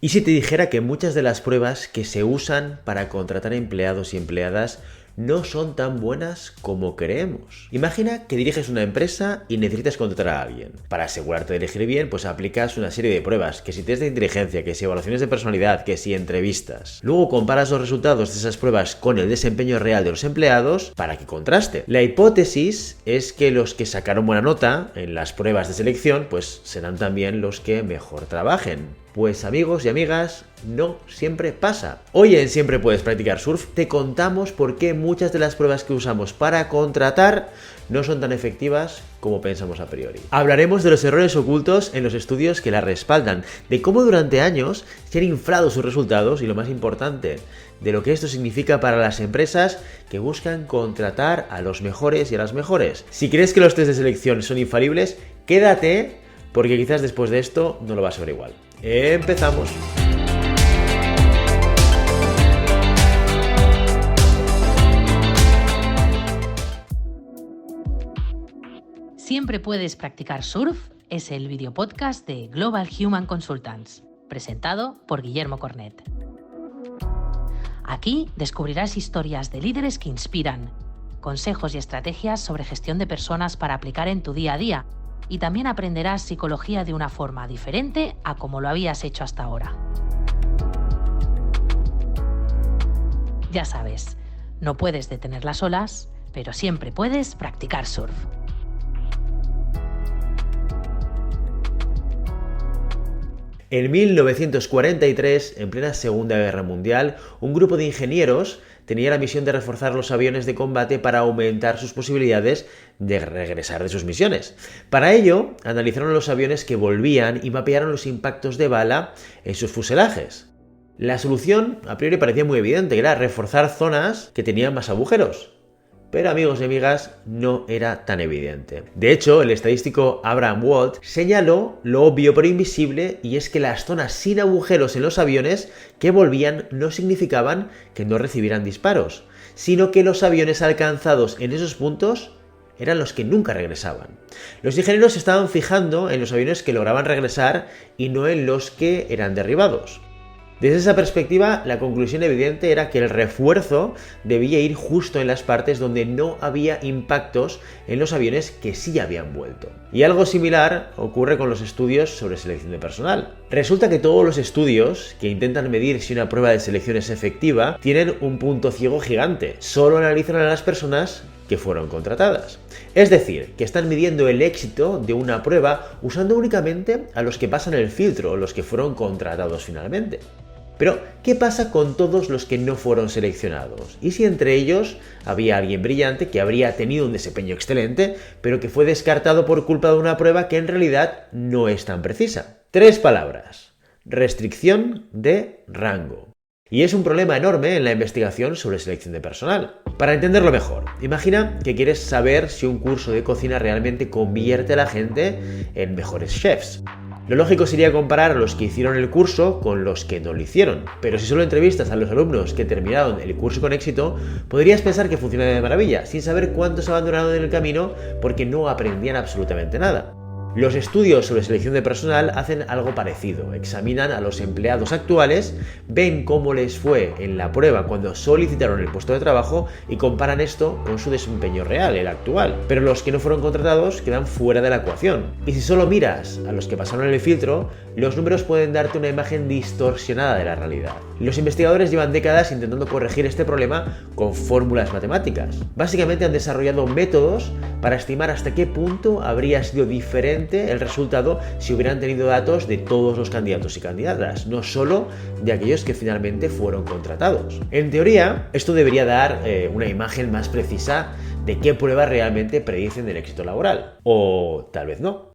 ¿Y si te dijera que muchas de las pruebas que se usan para contratar empleados y empleadas no son tan buenas como creemos? Imagina que diriges una empresa y necesitas contratar a alguien. Para asegurarte de elegir bien, pues aplicas una serie de pruebas, que si test de inteligencia, que si evaluaciones de personalidad, que si entrevistas. Luego comparas los resultados de esas pruebas con el desempeño real de los empleados para que contraste. La hipótesis es que los que sacaron buena nota en las pruebas de selección, pues serán también los que mejor trabajen. Pues amigos y amigas, no siempre pasa. Hoy en Siempre Puedes Practicar Surf te contamos por qué muchas de las pruebas que usamos para contratar no son tan efectivas como pensamos a priori. Hablaremos de los errores ocultos en los estudios que la respaldan, de cómo durante años se han inflado sus resultados y, lo más importante, de lo que esto significa para las empresas que buscan contratar a los mejores y a las mejores. Si crees que los test de selección son infalibles, quédate, porque quizás después de esto no lo vas a ver igual. ¡Empezamos! Siempre Puedes Practicar Surf es el videopodcast de Global Human Consultants, presentado por Guillermo Cornet. Aquí descubrirás historias de líderes que inspiran, consejos y estrategias sobre gestión de personas para aplicar en tu día a día, y también aprenderás psicología de una forma diferente a como lo habías hecho hasta ahora. Ya sabes, no puedes detener las olas, pero siempre puedes practicar surf. En 1943, en plena Segunda Guerra Mundial, un grupo de ingenieros tenía la misión de reforzar los aviones de combate para aumentar sus posibilidades de regresar de sus misiones. Para ello, analizaron los aviones que volvían y mapearon los impactos de bala en sus fuselajes. La solución, a priori, parecía muy evidente, era reforzar zonas que tenían más agujeros. Pero amigos y amigas, no era tan evidente. De hecho, el estadístico Abraham Wald señaló lo obvio pero invisible, y es que las zonas sin agujeros en los aviones que volvían no significaban que no recibieran disparos, sino que los aviones alcanzados en esos puntos eran los que nunca regresaban. Los ingenieros se estaban fijando en los aviones que lograban regresar y no en los que eran derribados. Desde esa perspectiva, la conclusión evidente era que el refuerzo debía ir justo en las partes donde no había impactos en los aviones que sí habían vuelto. Y algo similar ocurre con los estudios sobre selección de personal. Resulta que todos los estudios que intentan medir si una prueba de selección es efectiva tienen un punto ciego gigante. Solo analizan a las personas que fueron contratadas. Es decir, que están midiendo el éxito de una prueba usando únicamente a los que pasan el filtro, los que fueron contratados finalmente. Pero, ¿qué pasa con todos los que no fueron seleccionados? ¿Y si entre ellos había alguien brillante que habría tenido un desempeño excelente, pero que fue descartado por culpa de una prueba que en realidad no es tan precisa? 3 palabras: restricción de rango. Y es un problema enorme en la investigación sobre selección de personal. Para entenderlo mejor, imagina que quieres saber si un curso de cocina realmente convierte a la gente en mejores chefs. Lo lógico sería comparar a los que hicieron el curso con los que no lo hicieron. Pero si solo entrevistas a los alumnos que terminaron el curso con éxito, podrías pensar que funciona de maravilla, sin saber cuántos abandonaron en el camino porque no aprendían absolutamente nada. Los estudios sobre selección de personal hacen algo parecido. Examinan a los empleados actuales, ven cómo les fue en la prueba cuando solicitaron el puesto de trabajo y comparan esto con su desempeño real, el actual. Pero los que no fueron contratados quedan fuera de la ecuación. Y si solo miras a los que pasaron el filtro, los números pueden darte una imagen distorsionada de la realidad. Los investigadores llevan décadas intentando corregir este problema con fórmulas matemáticas. Básicamente han desarrollado métodos para estimar hasta qué punto habría sido diferente el resultado si hubieran tenido datos de todos los candidatos y candidatas, no solo de aquellos que finalmente fueron contratados. En teoría, esto debería dar una imagen más precisa de qué pruebas realmente predicen el éxito laboral. O tal vez no.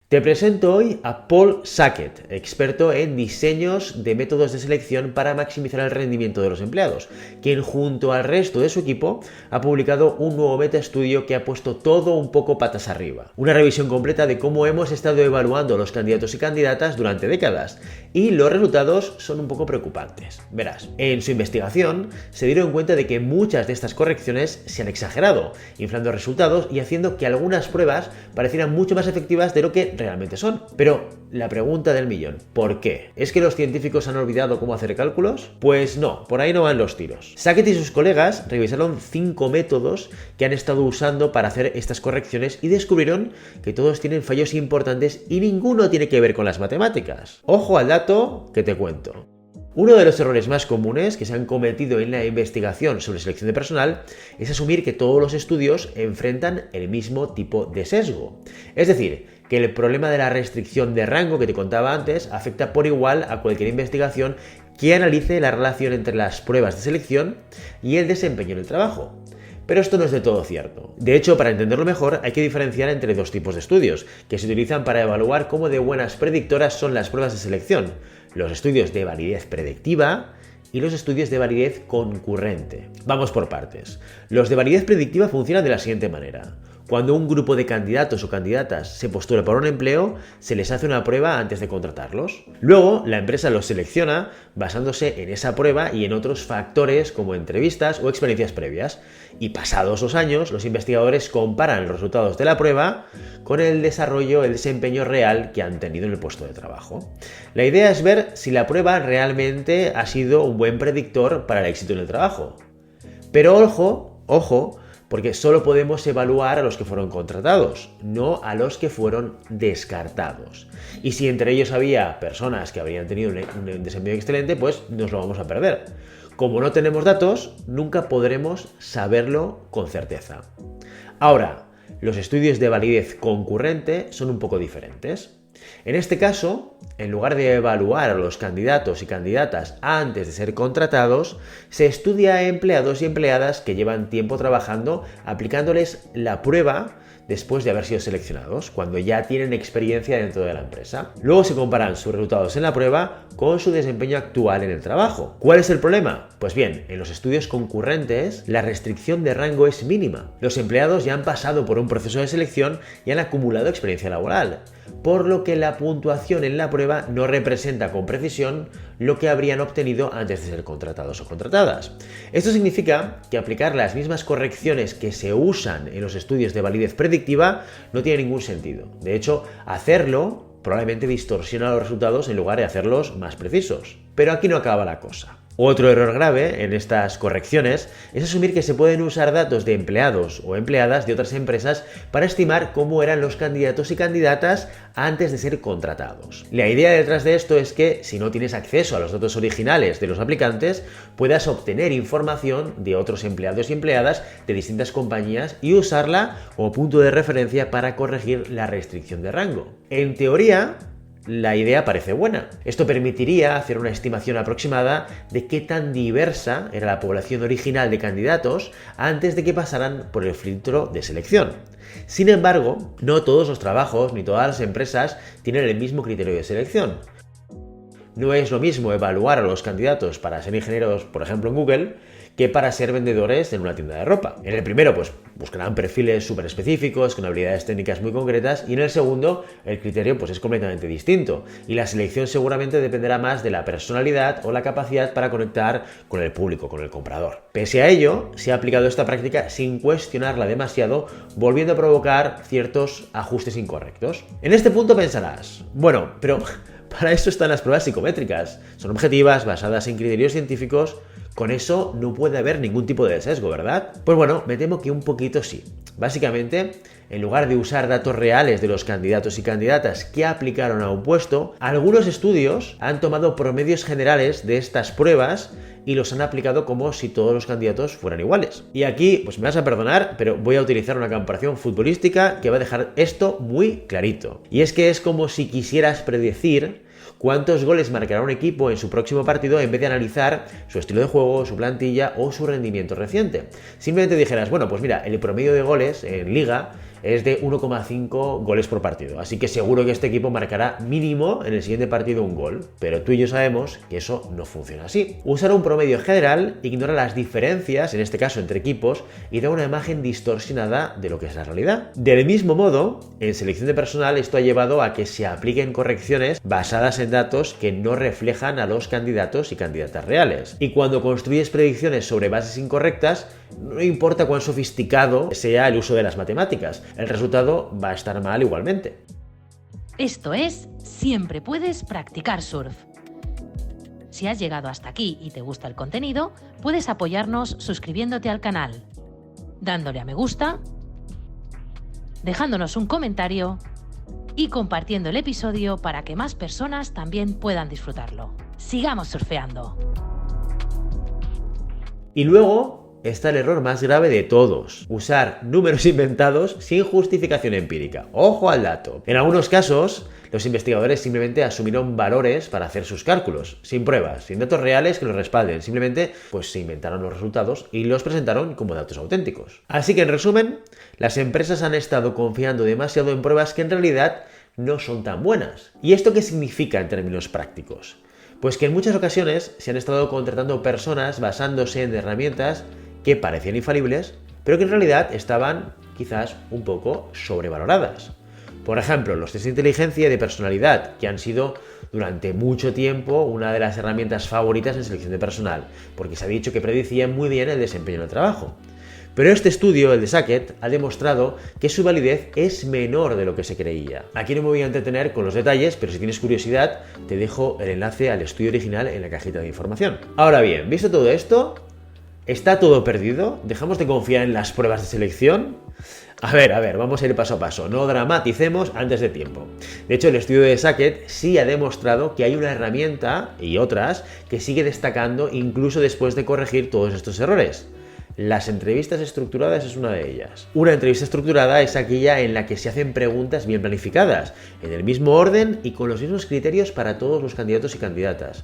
Te presento hoy a Paul Sackett, experto en diseños de métodos de selección para maximizar el rendimiento de los empleados, quien junto al resto de su equipo ha publicado un nuevo metaestudio que ha puesto todo un poco patas arriba. Una revisión completa de cómo hemos estado evaluando a los candidatos y candidatas durante décadas, y los resultados son un poco preocupantes. Verás, en su investigación se dieron cuenta de que muchas de estas correcciones se han exagerado, inflando resultados y haciendo que algunas pruebas parecieran mucho más efectivas de lo que realmente son. Pero la pregunta del millón, ¿por qué? ¿Es que los científicos han olvidado cómo hacer cálculos? Pues no, por ahí no van los tiros. Sackett y sus colegas revisaron 5 métodos que han estado usando para hacer estas correcciones y descubrieron que todos tienen fallos importantes y ninguno tiene que ver con las matemáticas. Ojo al dato que te cuento. Uno de los errores más comunes que se han cometido en la investigación sobre selección de personal es asumir que todos los estudios enfrentan el mismo tipo de sesgo. Es decir, que el problema de la restricción de rango que te contaba antes afecta por igual a cualquier investigación que analice la relación entre las pruebas de selección y el desempeño en el trabajo. Pero esto no es de todo cierto. De hecho, para entenderlo mejor, hay que diferenciar entre dos tipos de estudios, que se utilizan para evaluar cómo de buenas predictoras son las pruebas de selección: los estudios de validez predictiva y los estudios de validez concurrente. Vamos por partes. Los de validez predictiva funcionan de la siguiente manera. Cuando un grupo de candidatos o candidatas se postula para un empleo, se les hace una prueba antes de contratarlos. Luego, la empresa los selecciona basándose en esa prueba y en otros factores como entrevistas o experiencias previas. Y pasados los años, los investigadores comparan los resultados de la prueba con el desempeño real que han tenido en el puesto de trabajo. La idea es ver si la prueba realmente ha sido un buen predictor para el éxito en el trabajo. Pero ojo, porque solo podemos evaluar a los que fueron contratados, no a los que fueron descartados. Y si entre ellos había personas que habrían tenido un desempeño excelente, pues nos lo vamos a perder. Como no tenemos datos, nunca podremos saberlo con certeza. Ahora, los estudios de validez concurrente son un poco diferentes. En este caso, en lugar de evaluar a los candidatos y candidatas antes de ser contratados, se estudia a empleados y empleadas que llevan tiempo trabajando aplicándoles la prueba después de haber sido seleccionados, cuando ya tienen experiencia dentro de la empresa. Luego se comparan sus resultados en la prueba con su desempeño actual en el trabajo. ¿Cuál es el problema? Pues bien, en los estudios concurrentes, la restricción de rango es mínima. Los empleados ya han pasado por un proceso de selección y han acumulado experiencia laboral, por lo que la puntuación en la prueba no representa con precisión lo que habrían obtenido antes de ser contratados o contratadas. Esto significa que aplicar las mismas correcciones que se usan en los estudios de validez predictiva no tiene ningún sentido. De hecho, hacerlo probablemente distorsiona los resultados en lugar de hacerlos más precisos. Pero aquí no acaba la cosa. Otro error grave en estas correcciones es asumir que se pueden usar datos de empleados o empleadas de otras empresas para estimar cómo eran los candidatos y candidatas antes de ser contratados. La idea detrás de esto es que, si no tienes acceso a los datos originales de los aplicantes, puedas obtener información de otros empleados y empleadas de distintas compañías y usarla como punto de referencia para corregir la restricción de rango. En teoría, la idea parece buena. Esto permitiría hacer una estimación aproximada de qué tan diversa era la población original de candidatos antes de que pasaran por el filtro de selección. Sin embargo, no todos los trabajos ni todas las empresas tienen el mismo criterio de selección. No es lo mismo evaluar a los candidatos para ser ingenieros, por ejemplo, en Google, que para ser vendedores en una tienda de ropa. En el primero, pues buscarán perfiles súper específicos, con habilidades técnicas muy concretas, y en el segundo, el criterio pues es completamente distinto, y la selección seguramente dependerá más de la personalidad o la capacidad para conectar con el público, con el comprador. Pese a ello, se ha aplicado esta práctica sin cuestionarla demasiado, volviendo a provocar ciertos ajustes incorrectos. En este punto pensarás, bueno, pero para eso están las pruebas psicométricas. Son objetivas, basadas en criterios científicos. Con eso no puede haber ningún tipo de sesgo, ¿verdad? Pues bueno, me temo que un poquito sí. Básicamente, en lugar de usar datos reales de los candidatos y candidatas que aplicaron a un puesto, algunos estudios han tomado promedios generales de estas pruebas y los han aplicado como si todos los candidatos fueran iguales. Y aquí, pues me vas a perdonar, pero voy a utilizar una comparación futbolística que va a dejar esto muy clarito. Y es que es como si quisieras predecir cuántos goles marcará un equipo en su próximo partido en vez de analizar su estilo de juego, su plantilla o su rendimiento reciente. Simplemente dijeras, bueno, pues mira, el promedio de goles en liga es de 1,5 goles por partido, así que seguro que este equipo marcará mínimo en el siguiente partido un gol, pero tú y yo sabemos que eso no funciona así. Usar un promedio general ignora las diferencias, en este caso entre equipos, y da una imagen distorsionada de lo que es la realidad. Del mismo modo, en selección de personal esto ha llevado a que se apliquen correcciones basadas en datos que no reflejan a los candidatos y candidatas reales. Y cuando construyes predicciones sobre bases incorrectas, no importa cuán sofisticado sea el uso de las matemáticas, el resultado va a estar mal igualmente. Esto es Siempre Puedes Practicar Surf. Si has llegado hasta aquí y te gusta el contenido, puedes apoyarnos suscribiéndote al canal, dándole a me gusta, dejándonos un comentario y compartiendo el episodio para que más personas también puedan disfrutarlo. ¡Sigamos surfeando! Y luego está el error más grave de todos: usar números inventados sin justificación empírica. ¡Ojo al dato! En algunos casos, los investigadores simplemente asumieron valores para hacer sus cálculos, sin pruebas, sin datos reales que los respalden. Simplemente, pues se inventaron los resultados y los presentaron como datos auténticos. Así que, en resumen, las empresas han estado confiando demasiado en pruebas que en realidad no son tan buenas. ¿Y esto qué significa en términos prácticos? Pues que en muchas ocasiones se han estado contratando personas basándose en herramientas que parecían infalibles, pero que en realidad estaban quizás un poco sobrevaloradas. Por ejemplo, los test de inteligencia y de personalidad, que han sido durante mucho tiempo una de las herramientas favoritas en selección de personal, porque se ha dicho que predicían muy bien el desempeño en el trabajo. Pero este estudio, el de Sackett, ha demostrado que su validez es menor de lo que se creía. Aquí no me voy a entretener con los detalles, pero si tienes curiosidad, te dejo el enlace al estudio original en la cajita de información. Ahora bien, visto todo esto, ¿está todo perdido? ¿Dejamos de confiar en las pruebas de selección? A ver, vamos a ir paso a paso, no dramaticemos antes de tiempo. De hecho, el estudio de Sackett sí ha demostrado que hay una herramienta y otras que sigue destacando incluso después de corregir todos estos errores. Las entrevistas estructuradas es una de ellas. Una entrevista estructurada es aquella en la que se hacen preguntas bien planificadas, en el mismo orden y con los mismos criterios para todos los candidatos y candidatas.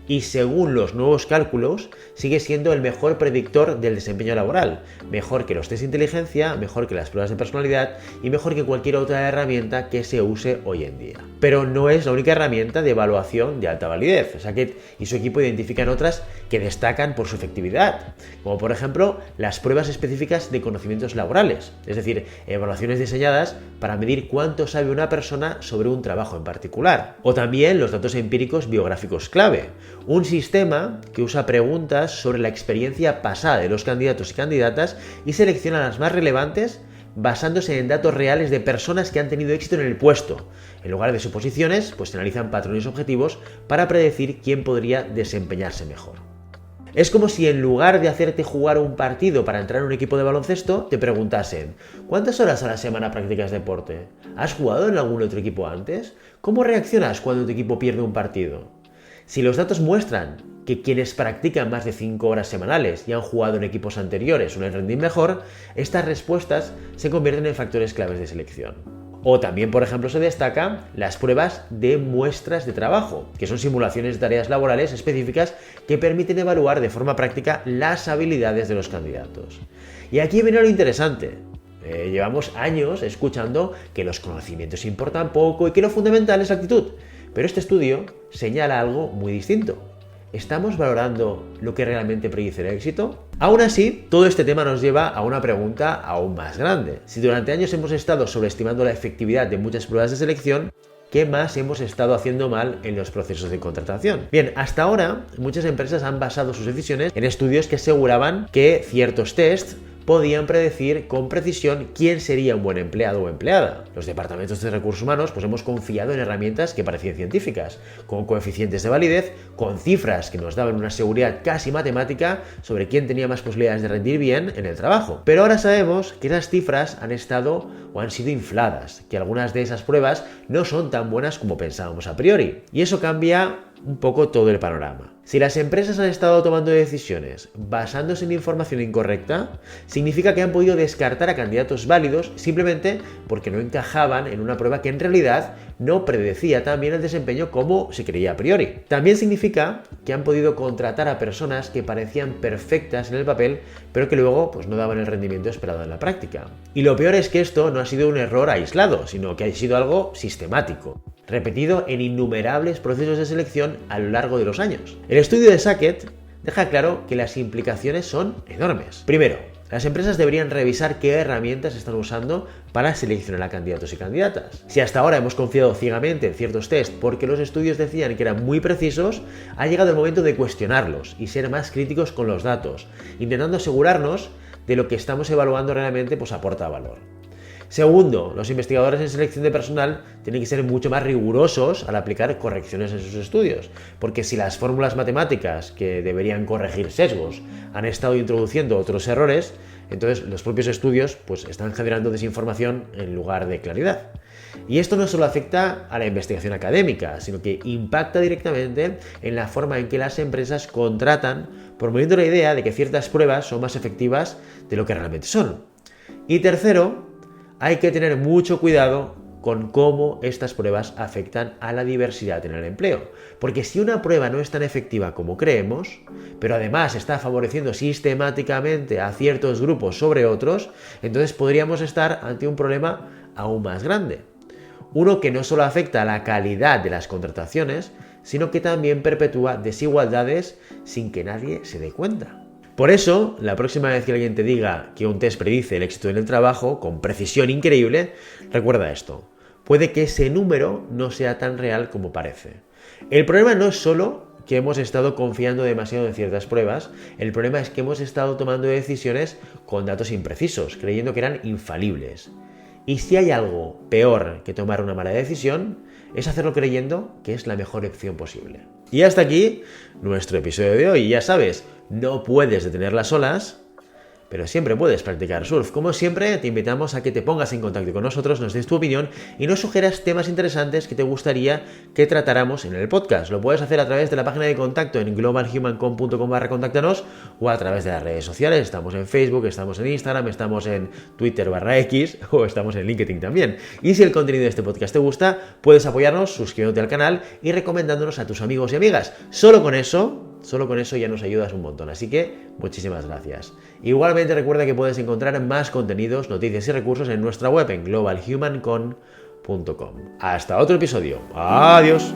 Y según los nuevos cálculos, sigue siendo el mejor predictor del desempeño laboral, mejor que los test de inteligencia, mejor que las pruebas de personalidad y mejor que cualquier otra herramienta que se use hoy en día. Pero no es la única herramienta de evaluación de alta validez. Sackett y su equipo identifican otras que destacan por su efectividad, como por ejemplo las pruebas específicas de conocimientos laborales, es decir, evaluaciones diseñadas para medir cuánto sabe una persona sobre un trabajo en particular. O también los datos empíricos biográficos clave, un sistema que usa preguntas sobre la experiencia pasada de los candidatos y candidatas y selecciona las más relevantes basándose en datos reales de personas que han tenido éxito en el puesto. En lugar de suposiciones, pues se analizan patrones objetivos para predecir quién podría desempeñarse mejor. Es como si en lugar de hacerte jugar un partido para entrar en un equipo de baloncesto, te preguntasen: ¿cuántas horas a la semana practicas deporte? ¿Has jugado en algún otro equipo antes? ¿Cómo reaccionas cuando tu equipo pierde un partido? Si los datos muestran que quienes practican más de 5 horas semanales y han jugado en equipos anteriores suelen rendir mejor, estas respuestas se convierten en factores claves de selección. O también, por ejemplo, se destacan las pruebas de muestras de trabajo, que son simulaciones de tareas laborales específicas que permiten evaluar de forma práctica las habilidades de los candidatos. Y aquí viene lo interesante. Llevamos años escuchando que los conocimientos importan poco y que lo fundamental es la actitud. Pero este estudio señala algo muy distinto. ¿Estamos valorando lo que realmente predice el éxito? Aún así, todo este tema nos lleva a una pregunta aún más grande. Si durante años hemos estado sobreestimando la efectividad de muchas pruebas de selección, ¿qué más hemos estado haciendo mal en los procesos de contratación? Bien, hasta ahora muchas empresas han basado sus decisiones en estudios que aseguraban que ciertos tests podían predecir con precisión quién sería un buen empleado o empleada. Los departamentos de recursos humanos pues hemos confiado en herramientas que parecían científicas, con coeficientes de validez, con cifras que nos daban una seguridad casi matemática sobre quién tenía más posibilidades de rendir bien en el trabajo. Pero ahora sabemos que esas cifras han estado o han sido infladas, que algunas de esas pruebas no son tan buenas como pensábamos a priori. Y eso cambia un poco todo el panorama. Si las empresas han estado tomando decisiones basándose en información incorrecta, significa que han podido descartar a candidatos válidos simplemente porque no encajaban en una prueba que en realidad no predecía tan bien el desempeño como se creía a priori. También significa que han podido contratar a personas que parecían perfectas en el papel, pero que luego pues, no daban el rendimiento esperado en la práctica. Y lo peor es que esto no ha sido un error aislado, sino que ha sido algo sistemático, repetido en innumerables procesos de selección a lo largo de los años. El estudio de Sackett deja claro que las implicaciones son enormes. Primero, las empresas deberían revisar qué herramientas están usando para seleccionar a candidatos y candidatas. Si hasta ahora hemos confiado ciegamente en ciertos test porque los estudios decían que eran muy precisos, ha llegado el momento de cuestionarlos y ser más críticos con los datos, intentando asegurarnos de lo que estamos evaluando realmente pues aporta valor. Segundo, los investigadores en selección de personal tienen que ser mucho más rigurosos al aplicar correcciones en sus estudios, porque si las fórmulas matemáticas que deberían corregir sesgos han estado introduciendo otros errores, entonces los propios estudios pues, están generando desinformación en lugar de claridad. Y esto no solo afecta a la investigación académica, sino que impacta directamente en la forma en que las empresas contratan, promoviendo la idea de que ciertas pruebas son más efectivas de lo que realmente son. Y tercero, hay que tener mucho cuidado con cómo estas pruebas afectan a la diversidad en el empleo. Porque si una prueba no es tan efectiva como creemos, pero además está favoreciendo sistemáticamente a ciertos grupos sobre otros, entonces podríamos estar ante un problema aún más grande. Uno que no solo afecta a la calidad de las contrataciones, sino que también perpetúa desigualdades sin que nadie se dé cuenta. Por eso, la próxima vez que alguien te diga que un test predice el éxito en el trabajo con precisión increíble, recuerda esto. Puede que ese número no sea tan real como parece. El problema no es solo que hemos estado confiando demasiado en ciertas pruebas, el problema es que hemos estado tomando decisiones con datos imprecisos, creyendo que eran infalibles. Y si hay algo peor que tomar una mala decisión, es hacerlo creyendo que es la mejor opción posible. Y hasta aquí nuestro episodio de hoy. Ya sabes, no puedes detener las olas, pero siempre puedes practicar surf. Como siempre, te invitamos a que te pongas en contacto con nosotros, nos des tu opinión y nos sugieras temas interesantes que te gustaría que tratáramos en el podcast. Lo puedes hacer a través de la página de contacto en globalhumancom.com/contáctanos o a través de las redes sociales. Estamos en Facebook, estamos en Instagram, estamos en Twitter/X o estamos en LinkedIn también. Y si el contenido de este podcast te gusta, puedes apoyarnos suscribiéndote al canal y recomendándonos a tus amigos y amigas. Solo con eso ya nos ayudas un montón, así que muchísimas gracias. Igualmente recuerda que puedes encontrar más contenidos, noticias y recursos en nuestra web en globalhumancom.com. Hasta otro episodio. Adiós.